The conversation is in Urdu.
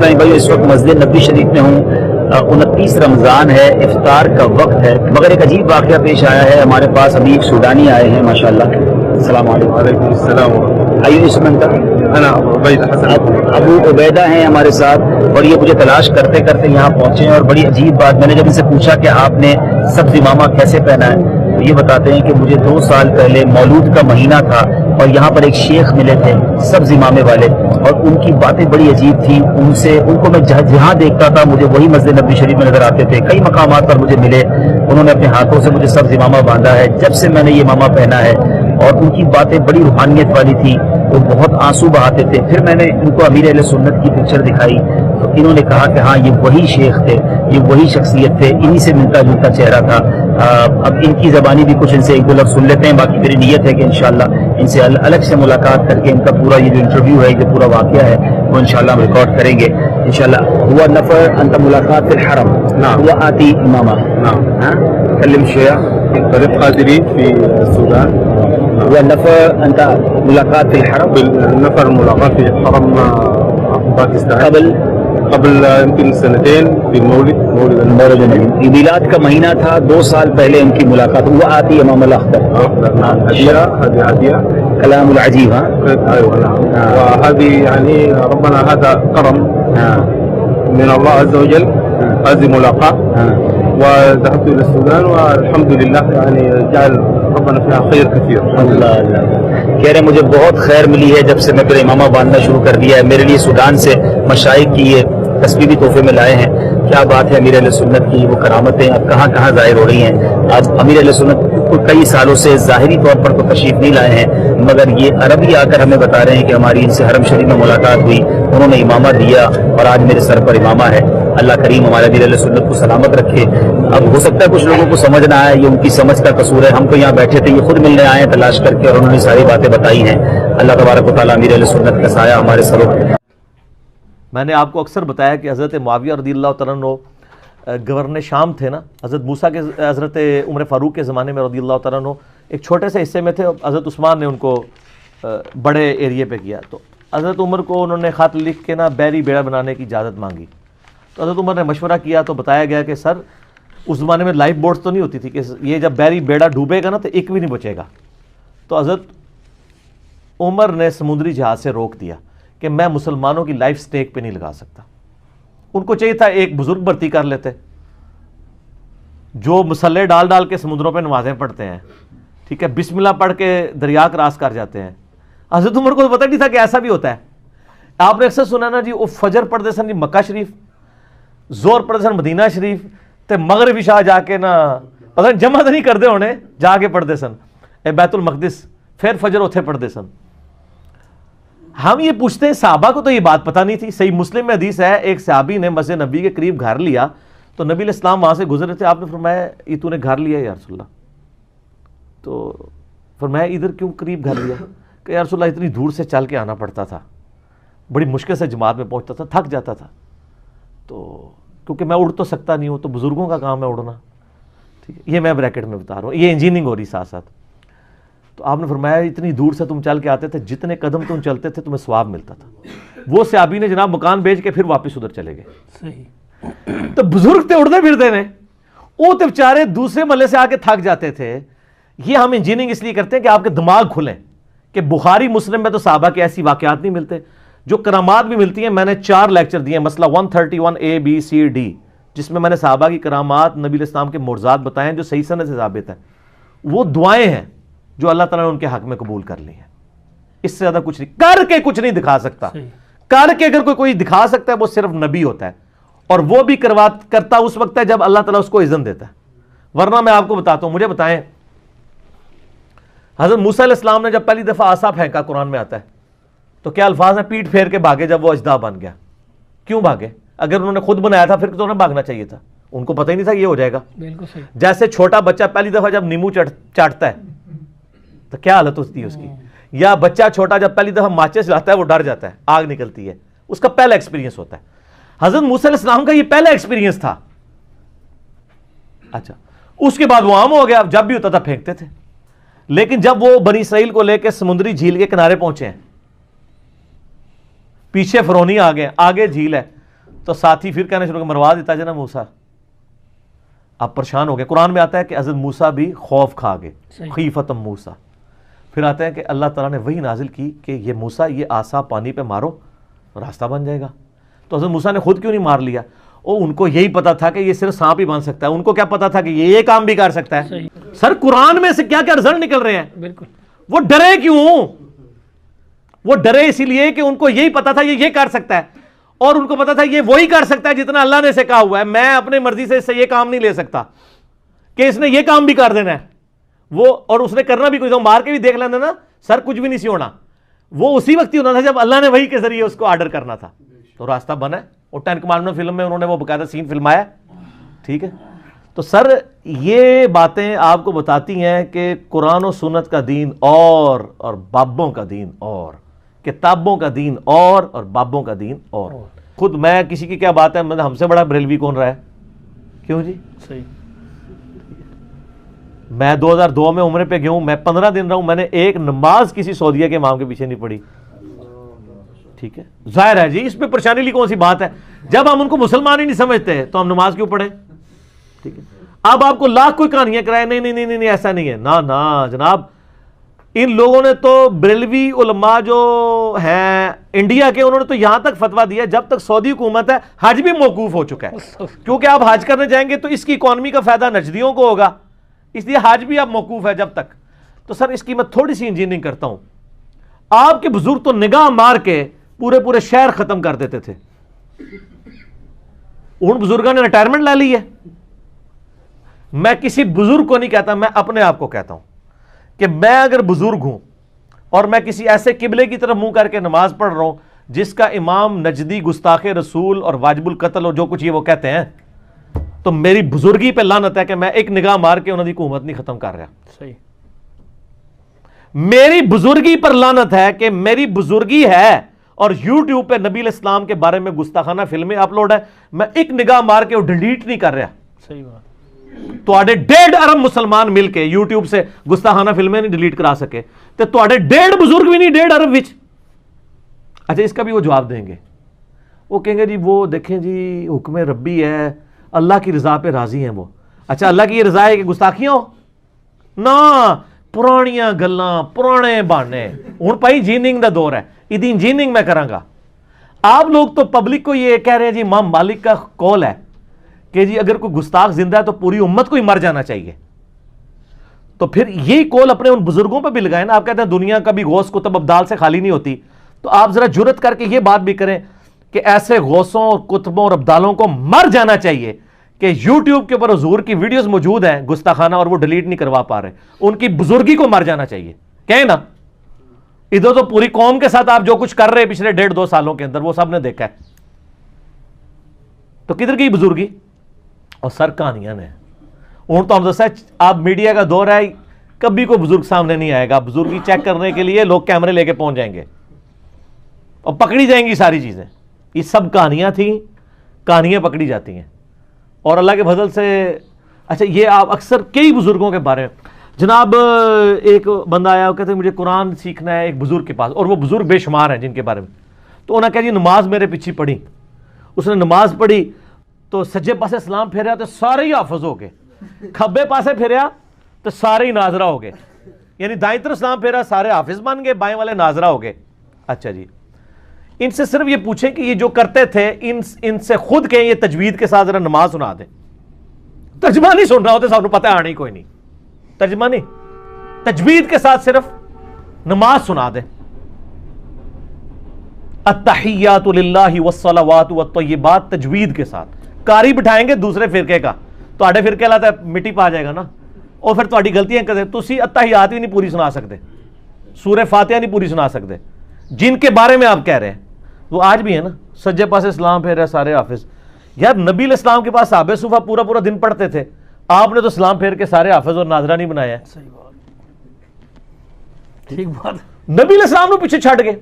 اسلامی بھائی، اس وقت مسجد نبوی شریف میں ہوں. 29 رمضان ہے، افطار کا وقت ہے، مگر ایک عجیب واقعہ پیش آیا ہے. ہمارے پاس ابھی ایک سوڈانی آئے ہیں ماشاءاللہ. السلام علیکم. وعلیکم السلام. آئیے اسمن کا انا عبید حسن. ابو عبیدہ ہیں ہمارے ساتھ، اور یہ مجھے تلاش کرتے کرتے یہاں پہنچے ہیں. اور بڑی عجیب بات، میں نے جب ان سے پوچھا کہ آپ نے سبز امامہ کیسے پہنا ہے، تو یہ بتاتے ہیں کہ مجھے 2 سال پہلے مولود کا مہینہ تھا اور یہاں پر ایک شیخ ملے تھے سبز امامے والے، اور ان کی باتیں بڑی عجیب تھیں. ان کو میں جہاں دیکھتا تھا مجھے وہی مسجد نبوی شریف میں نظر آتے تھے. کئی مقامات پر مجھے ملے، انہوں نے اپنے ہاتھوں سے مجھے سبز امامہ باندھا ہے. جب سے میں نے یہ امامہ پہنا ہے، اور ان کی باتیں بڑی روحانیت والی تھی، وہ بہت آنسو بہاتے تھے. پھر میں نے ان کو امیر اہل سنت کی پکچر دکھائی تو انہوں نے کہا کہ ہاں یہ وہی شیخ تھے، یہ وہی شخصیت تھے، انہی سے ملتا جلتا چہرہ تھا. اب ان کی زبانی بھی کچھ ان سے 1-2 لفظ سن لیتے ہیں. باقی میری نیت ہے کہ انشاءاللہ ان سے الگ سے ملاقات کر کے ان کا پورا یہ جو انٹرویو ہے، یہ پورا واقعہ ہے، وہ انشاءاللہ ہم ریکارڈ کریں گے انشاءاللہ. ہوا نفر انت ملاقات فی الحرم. نعم. ہوا آتی امامہ. نعم. کلم شویہ. طريق قادري في السودان. هو نفر انت ملاقات في الحرم. بالنفر ملاقات في حرم باكستان قبل يمكن 2 في مولد النبي. میلاد کا مہینہ تھا، 2 سال پہلے ان کی ملاقات. وہ آتی امام الاخضر. هذه عادية کلام العجیب. ہاں ايوه نعم. وهذه يعني ربنا هذا كرم من الله عز وجل، هذه ملاقاة. وذهبت الى السودان والحمد لله يعني جعل ربنا فيها خير كثير. اللہ اللہ. کہہ رہے مجھے بہت خیر ملی ہے جب سے میں پھر امامہ باندھنا شروع کر دیا ہے. میرے لیے سودان سے مشائخ کی یہ تصویر بھی تحفے میں لائے ہیں. کیا بات ہے امیر اہل سنت کی وہ کرامتیں اب کہاں کہاں ظاہر ہو رہی ہیں. آج امیر اہل سنت کو کئی سالوں سے ظاہری طور پر تو تشریف نہیں لائے ہیں، مگر یہ عربی آ کر ہمیں بتا رہے ہیں کہ ہماری ان سے حرم شریف میں ملاقات ہوئی، انہوں نے امامہ دیا اور آج میرے سر پر امامہ ہے. اللہ کریم ہمارے امیر اہل سنت کو سلامت رکھے. اب ہو سکتا ہے کچھ لوگوں کو سمجھ نہ آئے، یہ ان کی سمجھ کا قصور ہے. ہم تو یہاں بیٹھے تھے، یہ خود ملنے آئے ہیں تلاش کر کے، اور انہوں نے ساری باتیں بتائی ہیں. اللہ تبارک و تعالیٰ امیر اہل سنت کا سایہ ہمارے سروں پر. میں نے آپ کو اکثر بتایا کہ حضرت معاویہ رضی اللہ تعالیٰ عنہ گورنر شام تھے نا، حضرت موسیٰ کے حضرت عمر فاروق کے زمانے میں رضی اللہ تعالیٰ عنہ ایک چھوٹے سے حصے میں تھے. حضرت عثمان نے ان کو بڑے ایریے پہ کیا، تو حضرت عمر کو انہوں نے خط لکھ کے نا بیری بیڑا بنانے کی اجازت مانگی. تو حضرت عمر نے مشورہ کیا تو بتایا گیا کہ سر اس زمانے میں لائف بوٹس تو نہیں ہوتی تھی کہ یہ جب بیری بیڑا ڈوبے گا نا تو ایک بھی نہیں بچے گا. تو حضرت عمر نے سمندری جہاز سے روک دیا کہ میں مسلمانوں کی لائف سٹیک پہ نہیں لگا سکتا. ان کو چاہیے تھا ایک بزرگ بھرتی کر لیتے جو مسلح ڈال ڈال کے سمندروں پہ نمازیں پڑھتے ہیں، ٹھیک ہے، بسم اللہ پڑھ کے دریا کراس کر جاتے ہیں. حضرت عمر کو تو پتہ نہیں تھا کہ ایسا بھی ہوتا ہے. آپ نے اکثر سنا نا جی وہ فجر پڑھتے سن جی مکہ شریف، زور پڑھتے سن مدینہ شریف، تے مغرب عشاء جا کے نا پتہ نہیں جمع تو نہیں کرتے ہونے، جا کے پڑھتے سن بیت المقدس، پھر فجر اتھے پڑھتے سن. ہم یہ پوچھتے ہیں صحابہ کو تو یہ بات پتہ نہیں تھی. صحیح مسلم میں حدیث ہے، ایک صحابی نے مسجد نبی کے قریب گھر لیا تو نبی علیہ السلام وہاں سے گزرے تھے. آپ نے فرمایا یہ تو نے گھر لیا یا رسول اللہ؟ تو فرمایا ادھر کیوں قریب گھر لیا؟ کہ یا رسول اللہ اتنی دور سے چل کے آنا پڑتا تھا، بڑی مشکل سے جماعت میں پہنچتا تھا، تھک جاتا تھا، تو کیونکہ میں اڑ تو سکتا نہیں ہوں، تو بزرگوں کا کام ہے اڑنا، ٹھیک ہے. یہ میں بریکٹ میں بتا رہا ہوں، یہ انجینئرنگ ہو رہی ساتھ ساتھ. تو آپ نے فرمایا اتنی دور سے تم چل کے آتے تھے، جتنے قدم تم چلتے تھے تمہیں ثواب ملتا تھا. وہ صحابی نے جناب مکان بیچ کے پھر واپس ادھر چلے گئے. صحیح. تو بزرگ تھے اڑتے پھرتے نے، وہ تو بیچارے دوسرے محلے سے آ کے تھک جاتے تھے. یہ ہم انجینئرنگ اس لیے کرتے ہیں کہ آپ کے دماغ کھلیں کہ بخاری مسلم میں تو صحابہ کے ایسی واقعات نہیں ملتے. جو کرامات بھی ملتی ہیں، میں نے 4 لیکچر دیے ہیں، مسئلہ 131 ABCD، جس میں نے صحابہ کی کرامات، نبی علیہ السلام کے معجزات بتائے ہیں جو صحیح سند سے ثابت ہیں. وہ دعائیں ہیں جو اللہ تعالیٰ نے ان کے حق میں قبول کر لی ہیں. اس سے زیادہ کچھ نہیں کر کے کچھ نہیں دکھا سکتا. کر کے اگر کوئی دکھا سکتا ہے وہ صرف نبی ہوتا ہے، اور وہ بھی کرتا اس وقت ہے جب اللہ تعالیٰ اس کو اذن دیتا ہے. ورنہ میں آپ کو بتاتا ہوں، مجھے بتائیں حضرت موسیٰ علیہ السلام نے جب پہلی دفعہ عصا پھینکا، قرآن میں آتا ہے، تو کیا الفاظ ہیں؟ پیٹ پھیر کے بھاگے جب وہ اژدہا بن گیا. کیوں بھاگے؟ اگر انہوں نے خود بنایا تھا پھر تو انہیں بھاگنا چاہیے تھا، ان کو پتہ ہی نہیں تھا یہ ہو جائے گا. بالکل صحیح. جیسے چھوٹا بچہ پہلی دفعہ جب نیمبو چاٹتا ہے تو کیا حالت ہوتی ہے اس کی، یا بچہ چھوٹا جب پہلی دفعہ ماچس لاتا ہے وہ ڈر جاتا ہے، آگ نکلتی ہے، اس کا پہلا ایکسپیرینس ہوتا ہے. حضرت موسیٰ علیہ السلام کا یہ پہلا ایکسپیرینس تھا. اچھا، اس کے بعد وہ عام ہو گیا، جب بھی ہوتا تھا پھینکتے تھے. لیکن جب وہ بنی اسرائیل کو لے کے سمندری جھیل کے کنارے پہنچے ہیں، پیچھے فرعونی آ گئے، آگے جھیل ہے، تو ساتھی پھر کہنے شروع کر مروا دیتا جنا موسیٰ. آپ پریشان ہو گئے. قرآن میں آتا ہے کہ حضرت موسیٰ بھی خوف کھا گئے, خیفتم موسیٰ. پھر آتا ہے کہ اللہ تعالیٰ نے وہی نازل کی کہ یہ موسیٰ یہ عصا پانی پہ مارو راستہ بن جائے گا. تو حضرت موسیٰ نے خود کیوں نہیں مار لیا؟ ان کو یہی پتا تھا کہ یہ صرف سانپ ہی بن سکتا ہے. ان کو کیا پتا تھا کہ یہ کام بھی کر سکتا ہے؟ سر قرآن میں سے کیا کیا رزلٹ نکل رہے ہیں. بالکل. وہ ڈرے کیوں؟ وہ ڈرے اسی لیے کہ ان کو یہی پتا تھا یہ کر سکتا ہے, اور ان کو پتا تھا یہ وہی کر سکتا ہے جتنا اللہ نے اسے کہا ہوا ہے. میں اپنے مرضی سے اس سے یہ کام نہیں لے سکتا کہ اس نے یہ کام بھی کر دینا ہے. وہ اور اس نے کرنا بھی کچھ, مار کے بھی دیکھ لینا نا سر کچھ بھی نہیں سی ہونا. وہ اسی وقت ہی ہونا تھا جب اللہ نے وہی کے ذریعے اس کو آرڈر کرنا تھا, تو راستہ بنا ہے. اور 10 کمانڈمنٹ فلم میں انہوں نے وہ باقاعدہ سین فلمایا. ٹھیک ہے, تو سر یہ باتیں آپ کو بتاتی ہیں کہ قرآن و سنت کا دین اور بابوں کا دین اور, کتابوں کا دین اور بابوں کا دین اور. خود میں کسی کی کیا بات ہے, مطلب ہم سے بڑا بریلوی کون رہا ہے؟ کیوں جی؟ صحیح. میں 2002 میں عمرے پہ گیا ہوں, میں 15 دن رہا ہوں, میں نے ایک نماز کسی سعودیہ کے امام کے پیچھے نہیں پڑھی. ٹھیک ہے, ظاہر ہے جی اس پہ پریشانی لی کون سی بات ہے؟ جب ہم ان کو مسلمان ہی نہیں سمجھتے تو ہم نماز کیوں پڑھیں؟ ٹھیک ہے, اب آپ کو لاکھ کوئی کہانیاں کرائے, نہیں ایسا نہیں ہے. نا جناب, ان لوگوں نے تو بریلوی علماء جو ہیں انڈیا کے, انہوں نے تو یہاں تک فتویٰ دیا جب تک سعودی حکومت ہے حج بھی موقوف ہو چکا ہے, کیونکہ آپ حج کرنے جائیں گے تو اس کی اکانومی کا فائدہ نجدیوں کو ہوگا, اس لیے حج بھی اب موقوف ہے جب تک. تو سر اس کی میں تھوڑی سی انجینئرنگ کرتا ہوں. آپ کے بزرگ تو نگاہ مار کے پورے شہر ختم کر دیتے تھے. ان بزرگوں نے ریٹائرمنٹ لے لی ہے. میں کسی بزرگ کو نہیں کہتا, میں اپنے آپ کو کہتا ہوں کہ میں اگر بزرگ ہوں اور میں کسی ایسے قبلے کی طرف منہ کر کے نماز پڑھ رہا ہوں جس کا امام نجدی گستاخ رسول اور واجب القتل اور جو کچھ یہ وہ کہتے ہیں, تو میری بزرگی پہ لعنت ہے کہ میں ایک نگاہ مار کے انہوں کی حکومت نہیں ختم کر رہا. صحیح. میری بزرگی پر لعنت ہے کہ میری بزرگی ہے اور یوٹیوب پہ نبی علیہ السلام کے بارے میں گستاخانہ فلمیں اپلوڈ ہے, میں ایک نگاہ مار کے وہ ڈیلیٹ نہیں کر رہا. صحیح بات. تو 1.5 ارب مسلمان مل کے یوٹیوب سے گستاخانہ فلمیں نہیں ڈیلیٹ کرا سکے, تو 1.5 بزرگ بھی نہیں 1.5 ارب وچ. اچھا, اس کا بھی وہ جواب دیں گے, وہ کہیں گے جی وہ دیکھیں جی حکم ربی ہے, اللہ کی رضا پہ راضی ہیں وہ. اچھا, اللہ کی یہ رضا ہے کہ گستاخیاں ہو نا, پرانیاں گلاں پرانے بہانے. ہن پائی انجینئرنگ دا دور ہے, ادی انجینئرنگ میں کراں گا. آپ لوگ تو پبلک کو یہ کہہ رہے ہیں جی امام مالک کا قول ہے کہ جی اگر کوئی گستاخ زندہ ہے تو پوری امت کو ہی مر جانا چاہیے. تو پھر یہی قول اپنے ان بزرگوں پہ بھی لگائیں نا. آپ کہتے ہیں دنیا کبھی غوث کتب ابدال سے خالی نہیں ہوتی, تو آپ ذرا جرت کر کے یہ بات بھی کریں کہ ایسے غوثوں اور کتبوں اور ابدالوں کو مر جانا چاہیے کہ یوٹیوب کے اوپر حضور کی ویڈیوز موجود ہیں گستاخانہ اور وہ ڈیلیٹ نہیں کروا پا رہے. ان کی بزرگی کو مر جانا چاہیے. کہیں نا, ادھر تو پوری قوم کے ساتھ آپ جو کچھ کر رہے پچھلے 1.5-2 سالوں کے اندر وہ سب نے دیکھا ہے, تو کدھر کی بزرگی؟ اور سر کہانیاں نے ان تو ہم دسا, آپ میڈیا کا دور ہے, کبھی کوئی بزرگ سامنے نہیں آئے گا. بزرگی چیک کرنے کے لیے لوگ کیمرے لے کے پہنچ جائیں گے اور پکڑی جائیں گی ساری چیزیں. یہ سب کہانیاں تھیں, کہانیاں پکڑی جاتی ہیں اور اللہ کے فضل سے. اچھا, یہ آپ اکثر کئی بزرگوں کے بارے میں, جناب ایک بندہ آیا وہ کہتے ہیں مجھے قرآن سیکھنا ہے ایک بزرگ کے پاس, اور وہ بزرگ بے شمار ہیں جن کے بارے میں. تو انہوں نے کہا جی نماز میرے پیچھے پڑھی. اس نے نماز پڑھی تو سجے پاسے سلام پھیریا تو سارے ہی حافظ ہو گئے, کھبے پاسے پھیریا تو سارے ہی ناظرہ ہو گئے. یعنی دائیں طرف سلام پھیرا سارے حافظ بن گئے, بائیں والے ناظرہ ہو گئے. اچھا جی, ان سے صرف یہ پوچھیں کہ یہ جو کرتے تھے ان سے خود کہیں یہ تجوید کے ساتھ ذرا نماز سنا دیں. ترجمہ نہیں سن رہا ہوتا, سب کو پتہ آنا ہی کوئی نہیں, ترجمہ نہیں, تجوید کے ساتھ صرف نماز سنا دیں. التحیات للہ والصلوات والطیبات, تجوید کے ساتھ. کاری بٹھائیں گے دوسرے فرقے کا تو آڈے فرقے لاتا ہے مٹی پا جائے گا نا, اور پھر تہاڈی غلطیاں کدے تسی التحیات ہی نہیں پوری سنا سکتے, سورہ فاتحہ نہیں پوری سنا سکتے. جن کے بارے میں آپ کہہ رہے ہیں وہ آج بھی ہے نا, سجے پاسے اسلام پھیر رہے سارے حافظ. یار نبی علیہ السلام کے پاس صحابہ صوفہ پورا دن پڑھتے تھے, آپ نے تو اسلام پھیر کے سارے حافظ اور ناظرہ نہیں بنایا ہے. صحیح بات, ٹھیک بات. نبی علیہ السلام نے پیچھے چھٹ گئے.